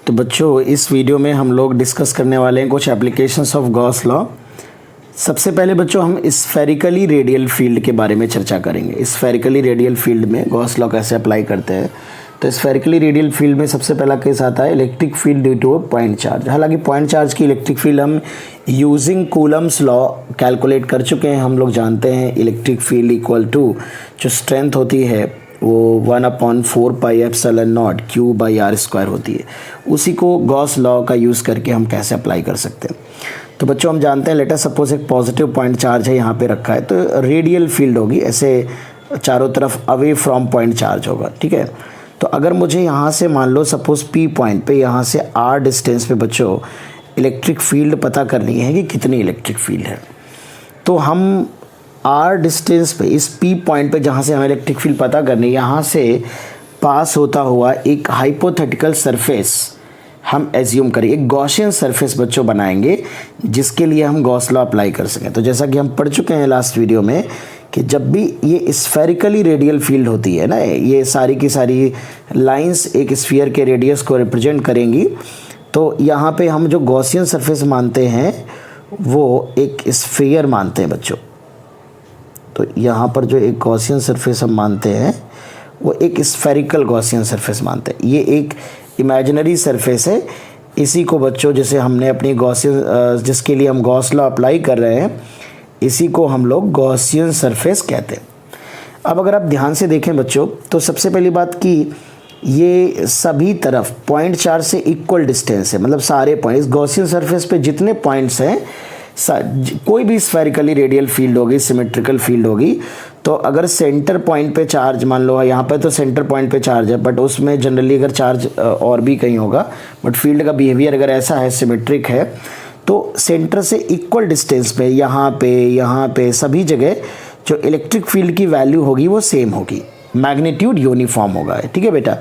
तो बच्चों इस वीडियो में हम लोग डिस्कस करने वाले हैं कुछ एप्लीकेशंस ऑफ गॉस लॉ। सबसे पहले बच्चों हम स्फेरिकली रेडियल फील्ड के बारे में चर्चा करेंगे। स्फेरिकली रेडियल फील्ड में गॉस लॉ कैसे अप्लाई करते हैं। तो स्फेरिकली रेडियल फील्ड में सबसे पहला केस आता है electric field due two point charge. हालांकि पॉइंट चार्ज की इलेक्ट्रिक फील्ड हम यूजिंग कूलम्स लॉ कैलकुलेट कर चुके हैं। हम लोग जानते हैं इलेक्ट्रिक फील्ड इक्वल टू जो स्ट्रेंथ होती है वो 1/4 पाई एप्सिलॉन नॉट Q/r² होती है। उसी को गॉस लॉ का यूज़ करके हम कैसे अप्लाई कर सकते हैं। तो बच्चों हम जानते हैं लेट अस सपोज एक पॉजिटिव पॉइंट चार्ज है यहाँ पे रखा है, तो रेडियल फील्ड होगी, ऐसे चारों तरफ अवे फ्रॉम पॉइंट चार्ज होगा। ठीक है, तो अगर मुझे यहाँ से मान लो सपोज P पॉइंट पे यहाँ से R डिस्टेंस पे बच्चों इलेक्ट्रिक फील्ड पता करनी है कि कितनी इलेक्ट्रिक फील्ड है, तो हम R डिस्टेंस पे इस P पॉइंट पे जहाँ से हमें इलेक्ट्रिक फील्ड पता करनी है, यहाँ से पास होता हुआ एक हाइपोथेटिकल सरफेस हम एज्यूम करें, एक गॉसियन सरफेस बच्चों बनाएंगे जिसके लिए हम गॉस लॉ अप्लाई कर सकें। तो जैसा कि हम पढ़ चुके हैं लास्ट वीडियो में कि जब भी ये स्फेरिकली रेडियल फील्ड होती है ना, ये सारी की सारी लाइंस एक स्फीयर के रेडियस को रिप्रेजेंट करेंगी, तो यहाँ पे हम जो गॉसियन सरफेस मानते हैं वो एक स्फीयर मानते हैं बच्चों। तो यहाँ पर जो एक गॉसियन सरफेस हम मानते हैं वो एक स्फेरिकल गॉसियन सरफेस मानते हैं। ये एक इमेजिनरी सरफेस है। इसी को बच्चों जैसे हमने अपनी गॉसियन जिसके लिए हम गॉस लॉ अप्लाई कर रहे हैं, इसी को हम लोग गॉसियन सरफेस कहते हैं। अब अगर आप ध्यान से देखें बच्चों तो सबसे पहली बात कि ये सभी तरफ पॉइंट चार्ज से इक्वल डिस्टेंस है, मतलब सारे पॉइंट इस गॉसियन सरफेस पे जितने पॉइंट्स हैं कोई भी स्फेरिकली रेडियल फील्ड होगी, सिमेट्रिकल फील्ड होगी, तो अगर सेंटर पॉइंट पे चार्ज मान लो यहाँ पे तो सेंटर पॉइंट पे चार्ज है, बट उसमें जनरली अगर चार्ज और भी कहीं होगा, बट फील्ड का बिहेवियर अगर ऐसा है सिमेट्रिक है, तो सेंटर से इक्वल डिस्टेंस पे यहाँ पे सभी जगह जो इलेक्ट्रिक फील्ड की वैल्यू होगी वो सेम होगी, मैग्नीट्यूड यूनिफॉर्म होगा। ठीक है बेटा,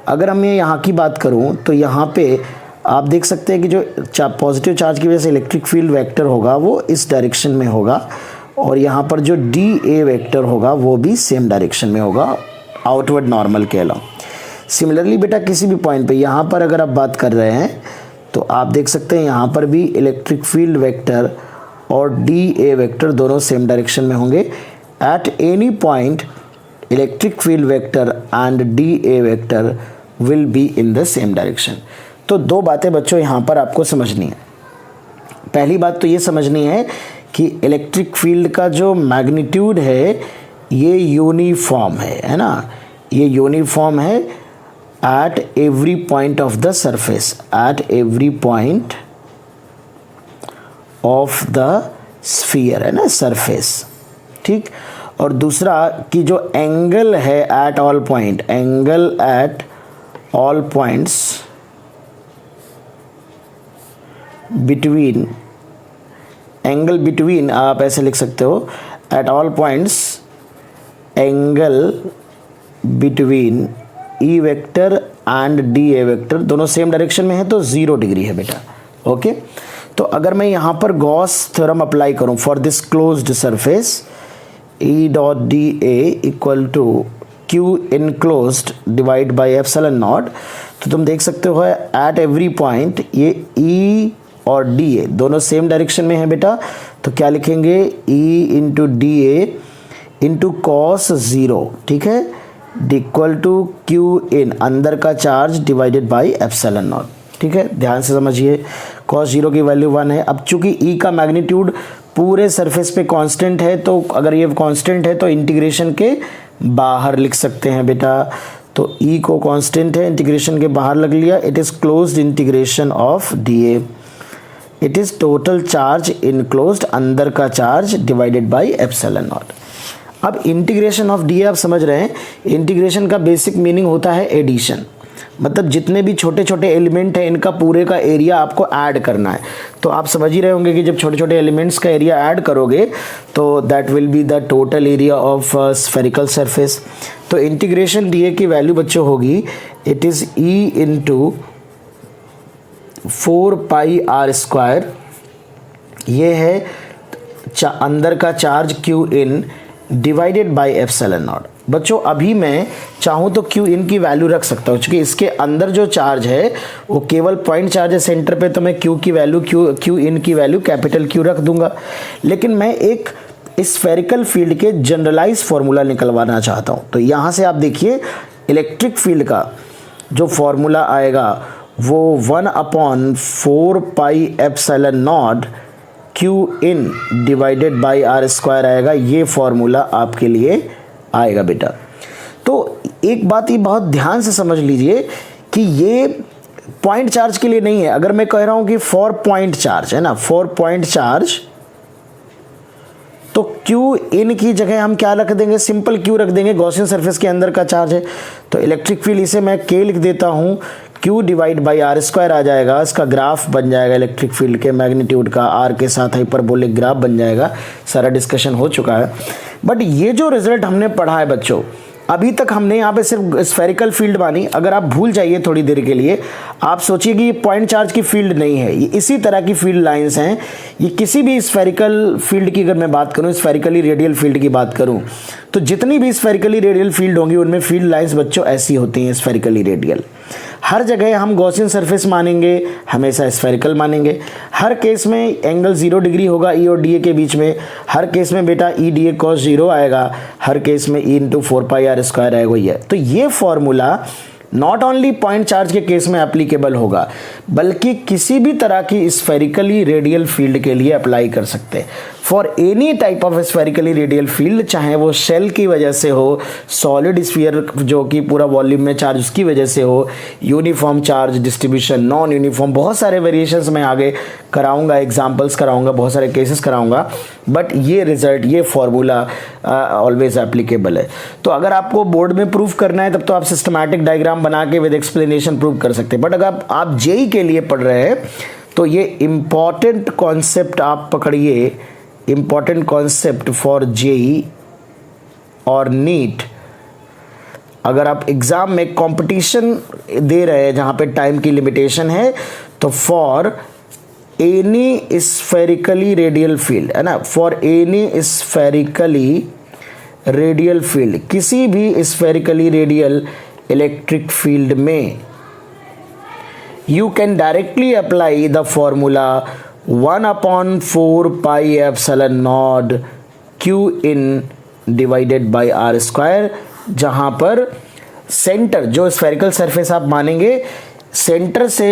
अगर मैं यहाँ की बात करूँ तो यहाँ पे आप देख सकते हैं कि जो पॉजिटिव चार्ज की वजह से इलेक्ट्रिक फील्ड वेक्टर होगा वो इस डायरेक्शन में होगा, और यहाँ पर जो DA वेक्टर होगा वो भी सेम डायरेक्शन में होगा, आउटवर्ड नॉर्मल के अलावा। सिमिलरली बेटा किसी भी पॉइंट पे यहाँ पर अगर आप बात कर रहे हैं तो आप देख सकते हैं यहाँ पर भी इलेक्ट्रिक फील्ड वेक्टर और DA वेक्टर दोनों सेम डायरेक्शन में होंगे। At any point electric field vector and DA vector will be in the same direction. तो दो बातें बच्चों यहाँ पर आपको समझनी है। पहली बात तो ये समझनी है कि इलेक्ट्रिक फील्ड का जो मैग्नीट्यूड है ये यूनिफॉर्म है ना, ये यूनिफॉर्म है eight every point of the surface, eight every point of the sphere है ना, सरफेस। ठीक, और दूसरा कि जो एंगल है at all point, angle at all points between, angle between आप ऐसे लिख सकते हो at all points angle between E vector and DA vector दोनों सेम डायरेक्शन में है तो 0 डिग्री है बेटा। ओके, तो अगर मैं यहाँ पर गॉस थ्योरम अप्लाई करूँ for this closed surface E.DA equal to Q enclosed divide by epsilon naught, तो तुम देख सकते हो एट एवरी पॉइंट ये E और DA दोनों सेम डायरेक्शन में है बेटा, तो क्या लिखेंगे E into DA into cos 0, ठीक है, इक्वल टू Q इन अंदर का charge divided by epsilon naught. ठीक है, ध्यान से समझिए, कॉस 0 की वैल्यू 1 है। अब चूंकि E का मैग्नीट्यूड पूरे सरफेस पे कांस्टेंट है, तो अगर ये कांस्टेंट है तो इंटीग्रेशन के बाहर लिख सकते हैं बेटा। तो E को कांस्टेंट है, इंटीग्रेशन के बाहर लग लिया, it is closed integration of DA, it is total charge enclosed अंदर का charge divided by epsilon naught. अब इंटीग्रेशन ऑफ DA आप समझ रहे हैं, इंटीग्रेशन का बेसिक मीनिंग होता है एडिशन, मतलब जितने भी छोटे छोटे एलिमेंट हैं इनका पूरे का एरिया आपको ऐड करना है। तो आप समझ ही रहे होंगे कि जब छोटे छोटे एलिमेंट्स का एरिया ऐड करोगे तो that will be the total area of spherical surface. तो इंटीग्रेशन DA की वैल्यू बच्चों होगी it is E into 4 pi r², ये है अंदर का charge Q in divided by epsilon not. बच्चों अभी मैं चाहूँ तो क्यू इन की वैल्यू रख सकता हूँ, क्योंकि इसके अंदर जो चार्ज है वो केवल पॉइंट चार्ज है सेंटर पे, तो मैं क्यू की वैल्यू क्यू इन की वैल्यू कैपिटल क्यू रख दूंगा। लेकिन मैं एक स्फेरिकल फील्ड के जनरलाइज फॉर्मूला निकलवाना चाहता हूँ। तो यहाँ से आप देखिए इलेक्ट्रिक फील्ड का जो फॉर्मूला आएगा वो 1/4 pi epsilon naught Q in divided by R square आएगा। ये फॉर्मूला आपके लिए आएगा बेटा। तो एक बात ये बहुत ध्यान से समझ लीजिए कि ये पॉइंट चार्ज के लिए नहीं है। अगर मैं कह रहा हूं कि फॉर पॉइंट चार्ज है ना, फॉर पॉइंट चार्ज, तो क्यू इन की जगह हम क्या रख देंगे, सिंपल क्यू रख देंगे, गॉसियन सरफेस के अंदर का चार्ज है। तो इलेक्ट्रिक फील्ड इसे मैं के लिख देता हूं, Q divide by R square आ जाएगा। इसका ग्राफ बन जाएगा इलेक्ट्रिक फील्ड के मैग्नीट्यूड का, आर के साथ हाइपरबोलिक ग्राफ बन जाएगा। सारा डिस्कशन हो चुका है। बट ये जो रिजल्ट हमने पढ़ा है बच्चों, अभी तक हमने यहाँ पे सिर्फ स्फेरिकल फील्ड मानी। अगर आप भूल जाइए थोड़ी देर के लिए, आप सोचिए कि ये पॉइंट चार्ज की फील्ड नहीं है, ये इसी तरह की फील्ड लाइंस हैं। ये किसी भी स्फेरिकल फील्ड की अगर मैं बात करूँ, स्फेरिकली रेडियल फील्ड की बात करूँ, तो जितनी भी स्फेरिकली रेडियल फील्ड होंगी उनमें फील्ड लाइंस बच्चों ऐसी होती हैं स्फेरिकली रेडियल। हर जगह हम गॉसियन सरफेस मानेंगे, हमेशा स्फेरिकल मानेंगे। हर केस में एंगल 0 डिग्री होगा ई और डी ए के बीच में। हर केस में बेटा ई डी ए कॉस 0 आएगा। हर केस में E into 4 pi R square आएगा ये। तो ये formula not only point charge के केस में एप्लीकेबल होगा, बल्कि किसी भी तरह की स्फेरिकली रेडियल फील्ड के लिए अप्लाई कर सकते हैं। For any type of spherically radial field, चाहे वो शेल की वजह से हो, सॉलिड स्फीयर जो कि पूरा वॉल्यूम में चार्ज उसकी वजह से हो, uniform charge distribution, non uniform, बहुत सारे वेरिएशंस मैं आगे कराऊंगा, एग्जांपल्स कराऊंगा, बहुत सारे केसेस कराऊंगा। बट ये रिजल्ट, ये फॉर्मूला ऑलवेज एप्लीकेबल है। तो अगर आपको बोर्ड में प्रूव करना है तब तो आप सिस्टमैटिक डायग्राम बना के विद एक्सप्लेनेशन प्रूव कर सकते हैं। बट अगर आप जेई के लिए पढ़ रहे हैं तो ये इंपॉर्टेंट कॉन्सेप्ट आप पकड़िए, इंपॉर्टेंट कॉन्सेप्ट फॉर जेई और नीट। अगर आप एग्जाम में कंपटीशन दे रहे हैं जहां पे टाइम की लिमिटेशन है, तो for any spherically radial field है ना, for any spherically radial field, किसी भी स्फेरिकली रेडियल इलेक्ट्रिक फील्ड में you can directly apply the formula 1/4 pi epsilon naught q in divided by r square, जहां पर सेंटर जो स्फेरिकल सरफेस आप मानेंगे, सेंटर से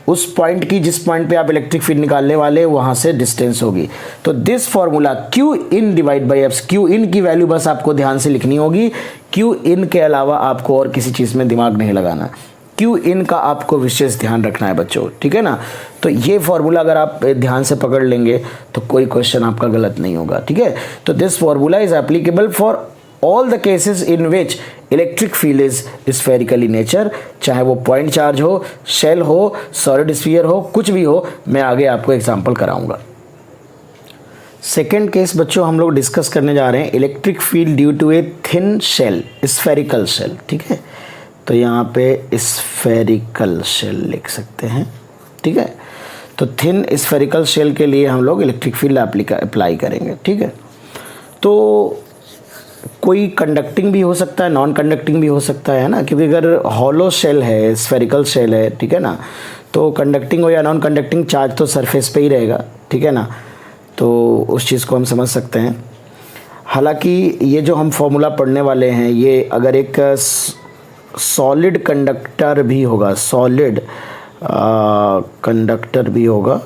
उस पॉइंट की, जिस पॉइंट पे आप इलेक्ट्रिक फील्ड निकालने वाले वहां से डिस्टेंस होगी। तो this formula q in divide by apps, q in की वैल्यू बस आपको ध्यान से लिखनी होगी। q in के अलावा आपको और किसी चीज में दिमाग नहीं लगाना। क्यू इन का आपको विशेष ध्यान रखना है बच्चों, ठीक है ना। तो ये फॉर्मूला अगर आप ध्यान से पकड़ लेंगे तो कोई क्वेश्चन आपका गलत नहीं होगा, ठीक है। तो this formula is applicable for all the cases in which electric field is spherical in nature, चाहे वो पॉइंट चार्ज हो, शेल हो, सॉलिड स्फीयर हो, कुछ भी हो। मैं आगे आपको एग्जाम्पल कराऊंगा। सेकेंड केस बच्चों हम लोग डिस्कस करने जा रहे हैं electric field due to a thin shell, spherical shell, ठीक है। तो यहाँ पे स्फेरिकल शेल लिख सकते हैं, ठीक है। तो थिन स्फेरिकल शेल के लिए हम लोग इलेक्ट्रिक फील्ड अप्लाई करेंगे, ठीक है। तो कोई कंडक्टिंग भी हो सकता है, नॉन कंडक्टिंग भी हो सकता है ना, क्योंकि अगर हॉलो शेल है, स्फेरिकल शेल है, ठीक है ना, तो कंडक्टिंग हो या नॉन कंडक्टिंग चार्ज तो सरफेस पे ही रहेगा, ठीक है ना। तो उस चीज़ को हम समझ सकते हैं। हालांकि ये जो हम फॉर्मूला पढ़ने वाले हैं, ये अगर एक सॉलिड कंडक्टर भी होगा, सॉलिड कंडक्टर भी होगा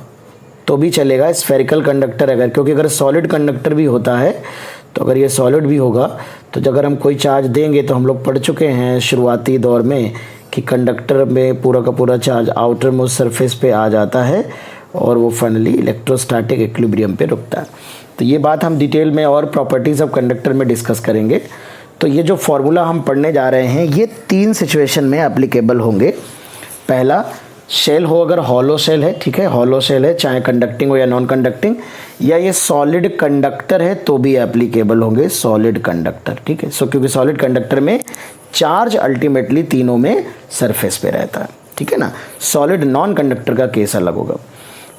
तो भी चलेगा, स्फेरिकल कंडक्टर अगर, क्योंकि अगर सॉलिड कंडक्टर भी होता है तो अगर ये सॉलिड भी होगा तो अगर हम कोई चार्ज देंगे, तो हम लोग पढ़ चुके हैं शुरुआती दौर में कि कंडक्टर में पूरा का पूरा चार्ज आउटर मोस्ट सरफेस पे आ जाता है और वो फाइनली इलेक्ट्रोस्टैटिक इक्विलिब्रियम पे रुकता है। तो ये बात हम डिटेल में और प्रॉपर्टीज़ ऑफ कंडक्टर में डिस्कस करेंगे। तो ये जो फॉर्मूला हम पढ़ने जा रहे हैं ये 3 सिचुएशन में एप्लीकेबल होंगे। पहला, शेल हो, अगर हॉलो शेल है, ठीक है, हॉलो शेल है, चाहे कंडक्टिंग हो या नॉन कंडक्टिंग, या ये सॉलिड कंडक्टर है तो भी एप्लीकेबल होंगे, सॉलिड कंडक्टर, ठीक है। सो क्योंकि सॉलिड कंडक्टर में चार्ज अल्टीमेटली तीनों में सरफेस पे रहता है, ठीक है ना। सॉलिड नॉन कंडक्टर का केस अलग होगा।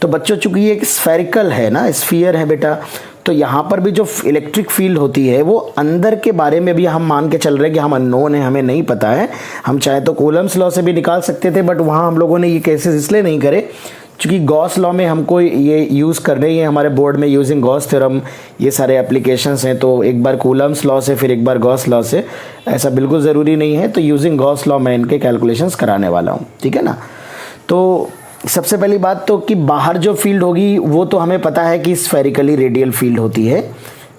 तो बच्चों चूंकि ये एक स्फेरिकल है ना, स्फीयर है बेटा, तो यहाँ पर भी जो इलेक्ट्रिक फील्ड होती है वो अंदर के बारे में भी हम मान के चल रहे हैं कि हम अननोन है, हमें नहीं पता है। हम चाहे तो कूलम्स लॉ से भी निकाल सकते थे, बट वहाँ हम लोगों ने ये केसेस इसलिए नहीं करे क्योंकि गॉस लॉ में हमको ये यूज़ करने ही है हमारे बोर्ड में, यूजिंग गॉस थ्योरम ये सारे एप्लीकेशंस हैं। तो एक बार कूलम्स लॉ से फिर एक बार गॉस लॉ से, ऐसा बिल्कुल ज़रूरी नहीं है। तो यूजिंग गॉस लॉ मैं इनके कैलकुलेशंस कराने वाला हूँ, ठीक है ना। तो सबसे पहली बात तो कि बाहर जो फील्ड होगी वो तो हमें पता है कि स्फेरिकली रेडियल फील्ड होती है,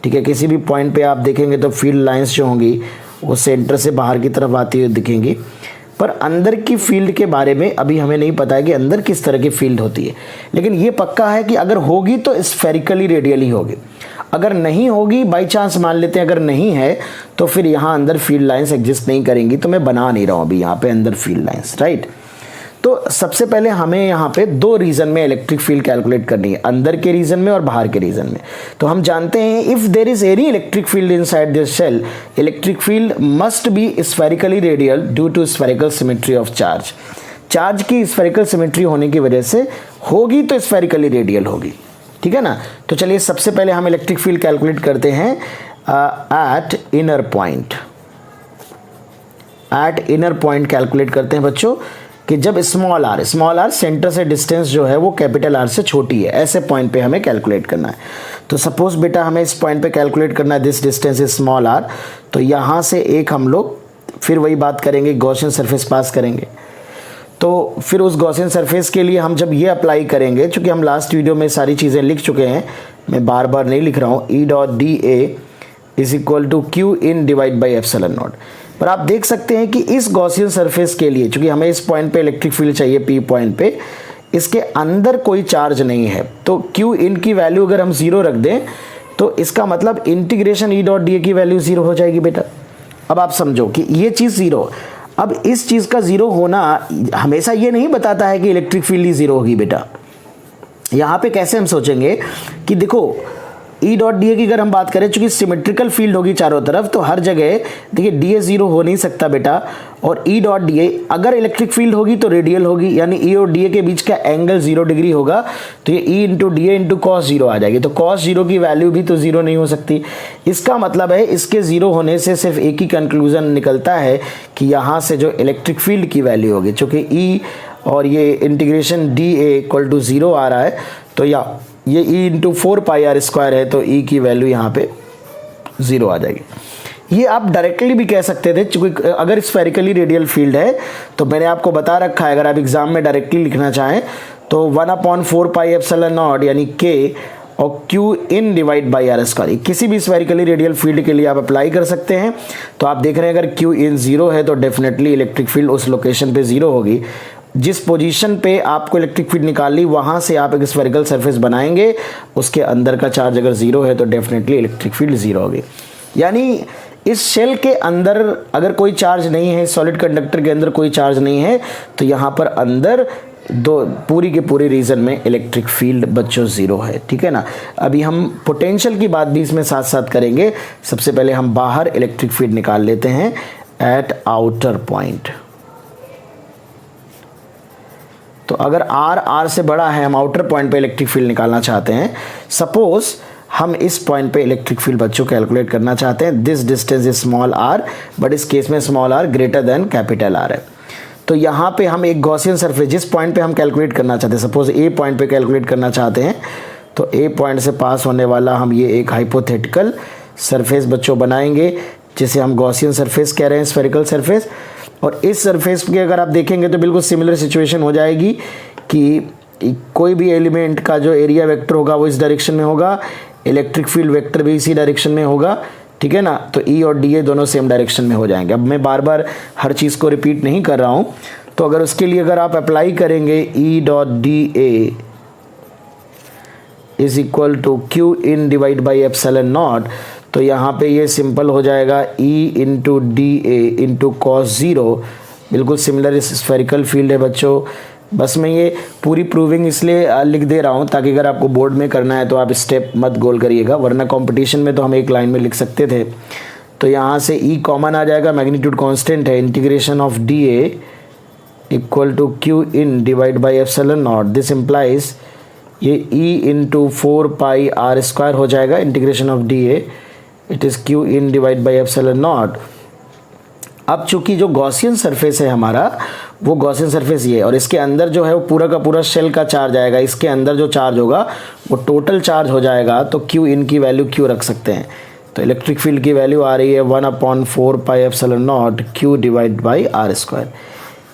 ठीक है। किसी भी पॉइंट पे आप देखेंगे तो फील्ड लाइंस जो होंगी वो सेंटर से बाहर की तरफ आती हुई दिखेंगी। पर अंदर की फील्ड के बारे में अभी हमें नहीं पता है कि अंदर किस तरह की फील्ड होती है, लेकिन ये पक्का है कि अगर होगी तो स्फेरिकली रेडियल ही होगी। अगर नहीं होगी, बाई चांस मान लेते हैं अगर नहीं है, तो फिर यहाँ अंदर फील्ड लाइंस एग्जिस्ट नहीं करेंगी। तो मैं बना नहीं रहा हूँ अभी यहाँ पे अंदर फील्ड लाइंस, राइट। तो सबसे पहले हमें यहाँ पे दो रीजन में इलेक्ट्रिक फील्ड कैलकुलेट करनी है, अंदर के रीजन में और बाहर के रीजन में। तो हम जानते हैं if there is any electric field inside this shell, electric field must be spherically radial due to spherical symmetry of charge. Charge की स्फेरिकल सिमेट्री होने की वजह से होगी तो स्फेरिकली रेडियल होगी, ठीक है ना। तो चलिए सबसे पहले हम इलेक्ट्रिक फील्ड कैलकुलेट करते हैं eight inner point. Eight inner point calculate करते हैं बच्चों कि जब स्मॉल आर सेंटर से डिस्टेंस जो है वो कैपिटल आर से छोटी है, ऐसे पॉइंट पे हमें कैलकुलेट करना है। तो सपोज बेटा हमें इस पॉइंट पे कैलकुलेट करना है, this distance is small R. तो यहाँ से एक हम लोग फिर वही बात करेंगे, गॉसियन सरफेस पास करेंगे। तो फिर उस गॉसियन सरफेस के लिए हम जब ये अप्लाई करेंगे, चूँकि हम लास्ट वीडियो में सारी चीज़ें लिख चुके हैं, मैं बार बार नहीं लिख रहा हूँ, E dot D A is equal to Q in divide by epsilon naught. पर आप देख सकते हैं कि इस गॉसियन सरफेस के लिए, चूंकि हमें इस पॉइंट पे इलेक्ट्रिक फील्ड चाहिए पी पॉइंट पे, इसके अंदर कोई चार्ज नहीं है। तो क्यू इन की वैल्यू अगर हम 0 रख दें तो इसका मतलब इंटीग्रेशन ई डॉट डी ए की वैल्यू 0 हो जाएगी बेटा। अब आप समझो कि ये चीज़ 0, अब इस चीज़ का 0 होना हमेशा ये नहीं बताता है कि इलेक्ट्रिक फील्ड ही 0 होगी बेटा। यहाँ पे कैसे हम सोचेंगे कि देखो ई डॉट डी ए की अगर हम बात करें, चूंकि सिमेट्रिकल फील्ड होगी चारों तरफ, तो हर जगह देखिए डी ए 0 हो नहीं सकता बेटा। और ई डॉट डी ए अगर इलेक्ट्रिक फील्ड होगी तो रेडियल होगी, यानी ई और डी ए के बीच का एंगल 0 डिग्री होगा। तो ये E into D A into cos 0 आ जाएगी। तो कॉस 0 की वैल्यू भी तो 0 नहीं हो सकती। इसका मतलब है इसके 0 होने से सिर्फ एक ही कंक्लूजन निकलता है कि यहाँ से जो इलेक्ट्रिक फील्ड की वैल्यू होगी, चूँकि ई और ये integration D A equal to 0 आ रहा है, तो या ये E into 4 pi R square है, तो ई की वैल्यू यहाँ पे 0 आ जाएगी। ये आप डायरेक्टली भी कह सकते थे, क्योंकि अगर स्फेरिकली रेडियल फील्ड है तो मैंने आपको बता रखा है, अगर आप एग्जाम में डायरेक्टली लिखना चाहें तो 1/4 पाई एप्सिलॉन नॉट यानी के और Q in divide by R square, किसी भी स्फेरिकली रेडियल फील्ड के लिए आप अप्लाई कर सकते हैं। तो आप देख रहे हैं अगर क्यू इन 0 है तो डेफिनेटली इलेक्ट्रिक फील्ड उस लोकेशन पे 0 होगी। जिस पोजीशन पे आपको इलेक्ट्रिक फील्ड निकालनी, वहाँ से आप एक स्फेरिकल सरफेस बनाएंगे, उसके अंदर का चार्ज अगर 0 है तो डेफिनेटली इलेक्ट्रिक फील्ड 0 होगी। यानी इस शेल के अंदर अगर कोई चार्ज नहीं है, सॉलिड कंडक्टर के अंदर कोई चार्ज नहीं है, तो यहाँ पर अंदर पूरी के पूरी रीजन में इलेक्ट्रिक फील्ड बच्चों 0 है, ठीक है ना। अभी हम पोटेंशियल की बात भी इसमें साथ साथ करेंगे। सबसे पहले हम बाहर इलेक्ट्रिक फील्ड निकाल लेते हैं एट आउटर पॉइंट। तो अगर R से बड़ा है, हम आउटर पॉइंट पे इलेक्ट्रिक फील्ड निकालना चाहते हैं। सपोज हम इस पॉइंट पे इलेक्ट्रिक फील्ड बच्चों कैलकुलेट करना चाहते हैं। This distance is small r, but इस केस में small r greater than capital R है। तो यहाँ पे हम एक गॉसियन सरफेस जिस पॉइंट पे हम कैलकुलेट करना चाहते हैं, सपोज A पॉइंट पे कैलकुलेट करना चाहते हैं, तो A पॉइंट से पास होने वाला हम ये एक हाइपोथेटिकल सरफेस बच्चों बनाएंगे, जिसे हम गॉसियन सरफेस कह रहे हैं, स्फेरिकल सरफेस। और इस सरफेस के अगर आप देखेंगे तो बिल्कुल सिमिलर सिचुएशन हो जाएगी कि कोई भी एलिमेंट का जो एरिया वेक्टर होगा वो इस डायरेक्शन में होगा, इलेक्ट्रिक फील्ड वेक्टर भी इसी डायरेक्शन में होगा, ठीक है ना। तो ई और डी ए दोनों सेम डायरेक्शन में हो जाएंगे। अब मैं बार बार हर चीज़ को रिपीट नहीं कर रहा हूँ। तो अगर उसके लिए अगर आप अप्लाई करेंगे E dot D A is equal to Q in divide by epsilon naught, तो यहाँ पे ये सिंपल हो जाएगा E into D A into cos 0। बिल्कुल सिमिलर स्फेरिकल फील्ड है बच्चों। बस मैं ये पूरी प्रूविंग इसलिए लिख दे रहा हूँ ताकि अगर आपको बोर्ड में करना है तो आप स्टेप मत गोल करिएगा, वरना कंपटीशन में तो हम एक लाइन में लिख सकते थे। तो यहाँ से ई कॉमन आ जाएगा, मैग्नीट्यूड कांस्टेंट है, integration of D A equal to Q in divide by epsilon naught. This implies ये E इंटू 4πr² हो जाएगा, integration of dA, it is Q in divide by epsilon naught. अब चूंकि जो Gaussian surface है हमारा, वो गॉसियन सरफेस ये है, और इसके अंदर जो है वो पूरा का पूरा शेल का चार्ज आएगा, इसके अंदर जो चार्ज होगा वो टोटल चार्ज हो जाएगा, तो Q इन की वैल्यू Q रख सकते हैं। तो इलेक्ट्रिक फील्ड की वैल्यू आ रही है 1/4πε0 Q डिवाइड बाई r²,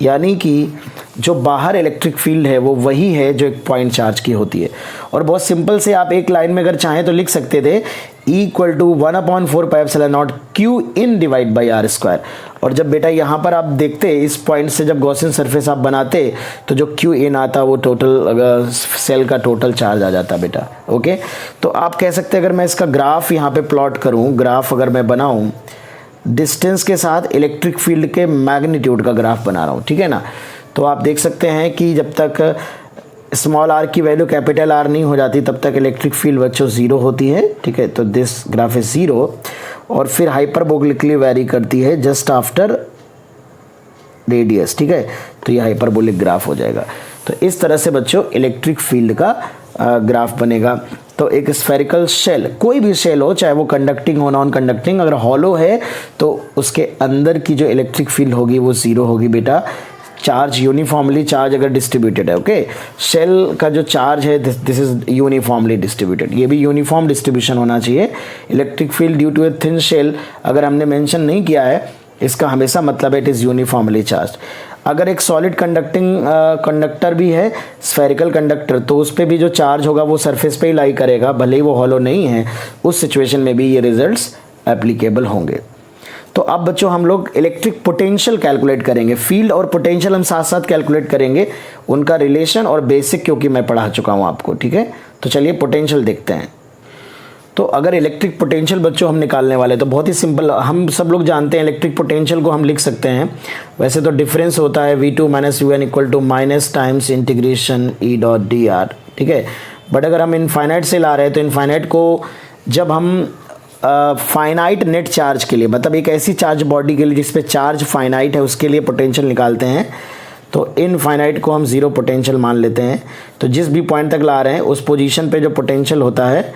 यानी कि जो बाहर इलेक्ट्रिक फील्ड है वो वही है जो एक पॉइंट चार्ज की होती है। और बहुत सिंपल से आप एक लाइन में अगर चाहें तो लिख सकते थे E = 1/4πε0 Q in divide by r²। और जब बेटा यहाँ पर आप देखते इस पॉइंट से जब गॉसियन सरफेस आप बनाते तो जो Q इन आता वो टोटल सेल का टोटल चार्ज आ जाता बेटा। ओके, तो आप कह सकते हैं अगर मैं इसका ग्राफ यहाँ पे प्लॉट करूँ, ग्राफ अगर मैं बनाऊँ डिस्टेंस के साथ इलेक्ट्रिक फील्ड के मैग्नीट्यूड का ग्राफ बना रहा हूँ, ठीक है ना। तो आप देख सकते हैं कि जब तक स्मॉल r की वैल्यू कैपिटल R नहीं हो जाती तब तक इलेक्ट्रिक फील्ड बच्चों ज़ीरो होती है, ठीक है। तो दिस ग्राफ इज ज़ीरो, और फिर हाइपरबोलिकली वेरी करती है जस्ट आफ्टर रेडियस, ठीक है। तो ये हाइपरबोलिक ग्राफ हो जाएगा। तो इस तरह से बच्चों इलेक्ट्रिक फील्ड का ग्राफ बनेगा। तो एक स्फेरिकल शेल, कोई भी शेल हो, चाहे वो कंडक्टिंग हो नॉन कंडक्टिंग, अगर हॉलो है तो उसके अंदर की जो इलेक्ट्रिक फील्ड होगी वो ज़ीरो होगी बेटा। चार्ज यूनिफॉर्मली चार्ज अगर डिस्ट्रीब्यूटेड है, ओके, शेल का जो चार्ज है दिस इज यूनिफॉर्मली डिस्ट्रीब्यूटेड, ये भी यूनिफॉर्म डिस्ट्रीब्यूशन होना चाहिए। Electric field due to a thin shell अगर हमने मेंशन नहीं किया है, इसका हमेशा मतलब है इट इज़ यूनिफॉर्मली चार्ज। अगर एक सॉलिड कंडक्टर भी है, स्फेरिकल कंडक्टर, तो उस पर भी जो चार्ज होगा वो सरफेस पे ही लाई करेगा, भले ही वो हॉलो नहीं है, उस सिचुएशन में भी ये रिजल्ट्स एप्लीकेबल होंगे। तो अब बच्चों हम लोग इलेक्ट्रिक पोटेंशियल कैलकुलेट करेंगे। फील्ड और पोटेंशियल हम साथ साथ कैलकुलेट करेंगे, उनका रिलेशन और बेसिक क्योंकि मैं पढ़ा चुका हूँ आपको, ठीक है। तो चलिए पोटेंशियल देखते हैं। तो अगर इलेक्ट्रिक पोटेंशियल बच्चों हम निकालने वाले तो बहुत ही सिंपल, हम सब लोग जानते हैं इलेक्ट्रिक पोटेंशियल को हम लिख सकते हैं। वैसे तो डिफरेंस होता है V2 - V1 = minus times integration E.dr, ठीक है। बट अगर हम इनफाइनाइट से ला रहे हैं तो इनफाइनाइट को जब हम फाइनाइट नेट चार्ज के लिए, मतलब एक ऐसी चार्ज बॉडी के लिए जिसपे चार्ज फाइनाइट है, उसके लिए पोटेंशियल निकालते हैं, तो इनफाइनाइट को हम ज़ीरो पोटेंशियल मान लेते हैं। तो जिस भी पॉइंट तक ला रहे हैं उस पोजीशन पे जो पोटेंशियल होता है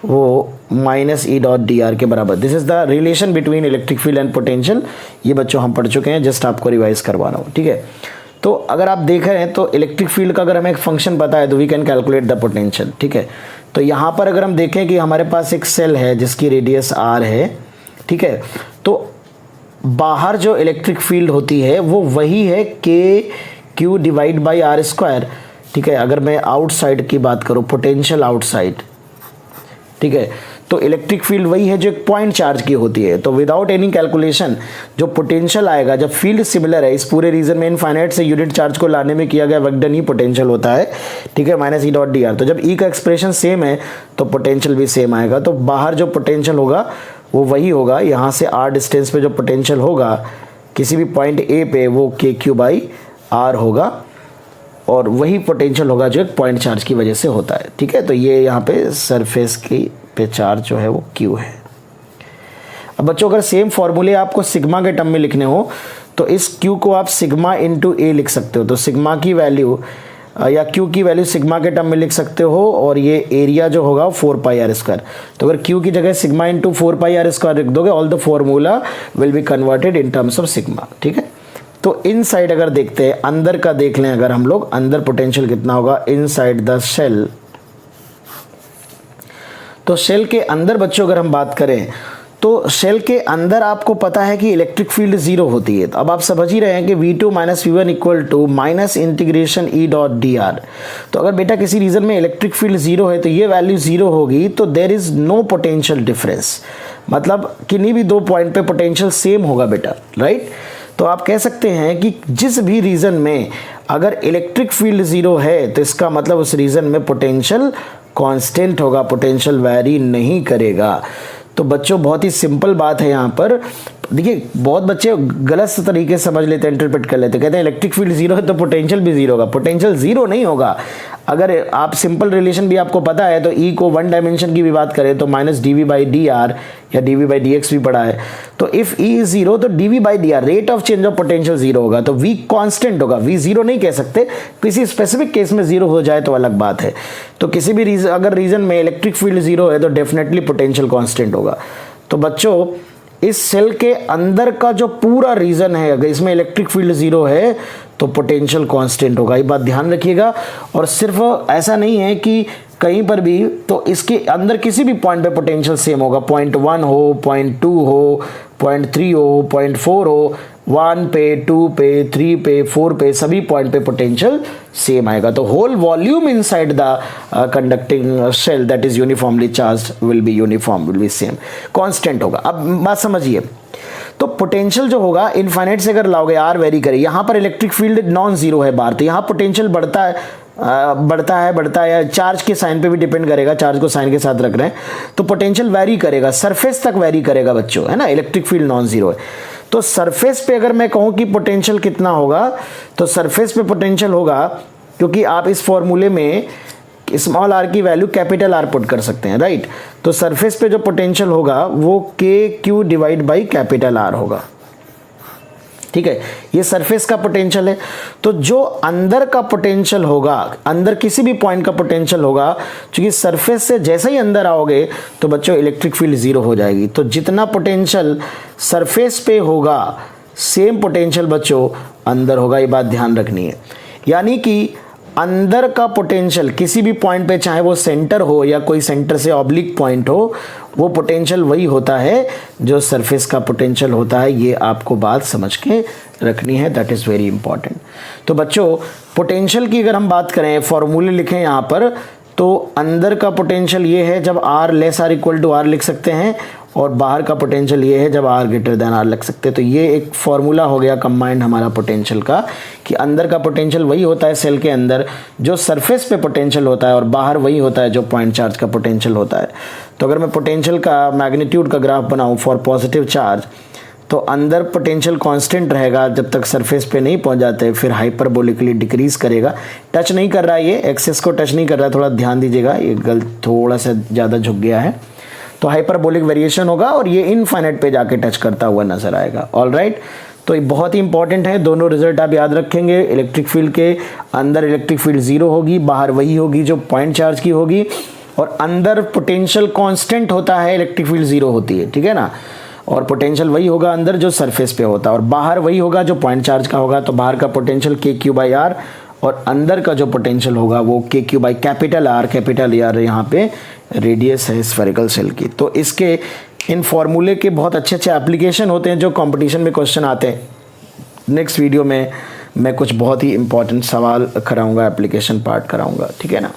वो -E.dr के बराबर। This is the relation between electric field and potential. ये बच्चों हम पढ़ चुके हैं, जस्ट आपको रिवाइज करवा रहा हूँ, ठीक है। तो अगर आप देख रहे हैं तो इलेक्ट्रिक फील्ड का अगर हमें एक फंक्शन पता है तो we can calculate the potential, ठीक है। तो यहाँ पर अगर हम देखें कि हमारे पास एक सेल है जिसकी रेडियस r है, ठीक है, तो बाहर जो इलेक्ट्रिक फील्ड होती है वो वही है Q डिवाइड बाई r², ठीक है। अगर मैं आउटसाइड की बात करूँ, पोटेंशियल आउटसाइड, ठीक है, तो इलेक्ट्रिक फील्ड वही है जो एक पॉइंट चार्ज की होती है। तो विदाउट एनी कैलकुलेशन जो पोटेंशियल आएगा, जब फील्ड सिमिलर है, इस पूरे रीजन में इनफाइनाइट से यूनिट चार्ज को लाने में किया गया वर्क डन ही पोटेंशियल होता है, ठीक है, -E.dr। तो जब E का एक्सप्रेशन सेम है तो पोटेंशियल भी सेम आएगा। तो बाहर जो पोटेंशियल होगा वो वही होगा, यहाँ से r डिस्टेंस पे जो पोटेंशियल होगा किसी भी पॉइंट A पे वो KQ/R होगा, और वही पोटेंशियल होगा जो एक पॉइंट चार्ज की वजह से होता है, ठीक है। तो ये यहाँ पे सरफेस की पे चार्ज जो है वो Q है। अब बच्चों अगर सेम फॉर्मूले आपको सिग्मा के टर्म में लिखने हो तो इस Q को आप सिग्मा इंटू A लिख सकते हो। तो सिग्मा की वैल्यू या Q की वैल्यू सिग्मा के टर्म में लिख सकते हो, और ये एरिया जो होगा 4πr²। तो अगर Q की जगह सिग्मा इंटू 4πr² लिख दोगे, all the formula will be converted in terms of sigma, ठीक है। तो इनसाइड अगर देखते हैं, अंदर का देख लें अगर हम लोग, अंदर पोटेंशियल कितना होगा इनसाइड द शेल। तो शेल के अंदर बच्चों अगर हम बात करें तो शेल के अंदर आपको पता है कि इलेक्ट्रिक फील्ड ज़ीरो होती है। तो अब आप समझ ही रहे हैं कि V2 - V1 = minus integration E.dr। तो अगर बेटा किसी रीजन में इलेक्ट्रिक फील्ड ज़ीरो है तो ये वैल्यू ज़ीरो होगी, तो there is no potential difference, मतलब किन्हीं भी दो पॉइंट पे पोटेंशियल सेम होगा बेटा, राइट। तो आप कह सकते हैं कि जिस भी रीजन में अगर इलेक्ट्रिक फील्ड ज़ीरो है तो इसका मतलब उस रीजन में पोटेंशियल कांस्टेंट होगा, पोटेंशियल वैरी नहीं करेगा। तो बच्चों बहुत ही सिंपल बात है यहाँ पर देखिए बहुत बच्चे गलत तरीके से समझ लेते हैं, इंटरप्रेट कर लेते हैं, कहते हैं इलेक्ट्रिक फील्ड जीरो है तो पोटेंशियल भी जीरो होगा। पोटेंशियल जीरो नहीं होगा। अगर आप सिंपल रिलेशन भी आपको पता है तो ई को वन डायमेंशन की भी बात करें तो minus dv by D R या dv बाई डी एक्स भी पढ़ा है। तो इफ ई इज जीरो तो dv by D R rate of change of potential zero होगा। तो v कांस्टेंट होगा, v जीरो नहीं कह सकते, किसी स्पेसिफिक केस में जीरो हो जाए तो अलग बात है। तो किसी भी रीजन, अगर रीजन में इलेक्ट्रिक फील्ड जीरो है तो डेफिनेटली पोटेंशियल कांस्टेंट होगा। तो बच्चों इस सेल के अंदर का जो पूरा रीजन है, अगर इसमें इलेक्ट्रिक फील्ड जीरो है तो पोटेंशियल कांस्टेंट होगा, ये बात ध्यान रखिएगा। और सिर्फ ऐसा नहीं है कि कहीं पर भी, तो इसके अंदर किसी भी पॉइंट पे पोटेंशियल सेम होगा, 0.1 हो, 0.2 हो, 0.3 हो, 0.4 हो, 1 पे, 2 पे, 3 पे, 4 पे, सभी पॉइंट पे पोटेंशियल सेम आएगा। तो whole volume inside the conducting shell that is uniformly charged will be uniform, will be same, constant होगा। अब बात समझिए, तो पोटेंशियल जो होगा इनफाइनाइट से अगर लाओगे, आर वेरी करे, यहाँ पर इलेक्ट्रिक फील्ड नॉन जीरो है बाहर, तो यहाँ पोटेंशियल बढ़ता है, चार्ज के साइन पे भी डिपेंड करेगा, चार्ज को साइन के साथ रख रहे हैं तो पोटेंशियल वेरी करेगा, सरफेस तक वेरी करेगा बच्चों, है ना। इलेक्ट्रिक फील्ड नॉन जीरो है तो सरफेस पे अगर मैं कहूँ कि पोटेंशियल कितना होगा, तो सरफेस पे पोटेंशियल होगा, क्योंकि आप इस फॉर्मूले में स्मॉल आर की वैल्यू कैपिटल आर पुट कर सकते हैं, राइट। तो सरफेस पे जो पोटेंशियल होगा वो के Q divide by capital R होगा, ठीक है। ये सरफेस का पोटेंशियल है। तो जो अंदर का पोटेंशियल होगा, अंदर किसी भी पॉइंट का पोटेंशियल होगा, क्योंकि सरफेस से जैसे ही अंदर आओगे तो बच्चों इलेक्ट्रिक फील्ड जीरो हो जाएगी। तो जितना पोटेंशियल सरफेस पे होगा सेम पोटेंशियल बच्चों अंदर होगा, ये बात ध्यान रखनी है। यानी कि अंदर का पोटेंशियल किसी भी पॉइंट पे, चाहे वो सेंटर हो या कोई सेंटर से ऑब्लिक पॉइंट हो, वो पोटेंशियल वही होता है जो सरफेस का पोटेंशियल होता है। ये आपको बात समझ के रखनी है, दैट इज़ वेरी इंपॉर्टेंट। तो बच्चों पोटेंशियल की अगर हम बात करें, फॉर्मूले लिखें यहाँ पर, तो अंदर का पोटेंशियल ये है जब R less R equal to R लिख सकते हैं, और बाहर का पोटेंशियल ये है जब आर ग्रेटर देन आर लिख सकते हैं। तो ये एक फॉर्मूला हो गया कंबाइंड हमारा पोटेंशियल का, कि अंदर का पोटेंशियल वही होता है सेल के अंदर जो सरफेस पे पोटेंशियल होता है, और बाहर वही होता है जो पॉइंट चार्ज का पोटेंशियल होता है। तो अगर मैं पोटेंशियल का मैग्नीट्यूड का ग्राफ बनाऊँ फॉर पॉजिटिव चार्ज, तो अंदर पोटेंशियल कांस्टेंट रहेगा जब तक सरफेस पे नहीं पहुंच जाते, फिर हाइपरबोलिकली डिक्रीज करेगा। टच नहीं कर रहा है, ये एक्सेस को टच नहीं कर रहा है, थोड़ा ध्यान दीजिएगा, ये गलत थोड़ा सा ज़्यादा झुक गया है। तो हाइपरबोलिक वेरिएशन होगा और ये इनफाइनाइट पे जाके टच करता हुआ नजर आएगा। ऑल राइट, तो ये बहुत ही इंपॉर्टेंट है, दोनों रिजल्ट आप याद रखेंगे। इलेक्ट्रिक फील्ड के अंदर इलेक्ट्रिक फील्ड जीरो होगी, बाहर वही होगी जो पॉइंट चार्ज की होगी, और अंदर पोटेंशियल कांस्टेंट होता है, इलेक्ट्रिक फील्ड जीरो होती है, ठीक है ना। और पोटेंशियल वही होगा अंदर जो सरफेस पे होता है, और बाहर वही होगा जो पॉइंट चार्ज का होगा। तो बाहर का पोटेंशियल के क्यू बाई आर, और अंदर का जो पोटेंशियल होगा वो के क्यू बाई कैपिटल आर यहाँ पे रेडियस है स्फेरिकल सेल की। तो इसके इन फॉर्मूले के बहुत अच्छे अच्छे एप्लीकेशन होते हैं जो कंपटीशन में क्वेश्चन आते हैं। नेक्स्ट वीडियो में मैं कुछ बहुत ही इंपॉर्टेंट सवाल कराऊंगा, एप्लीकेशन पार्ट कराऊंगा, ठीक है ना।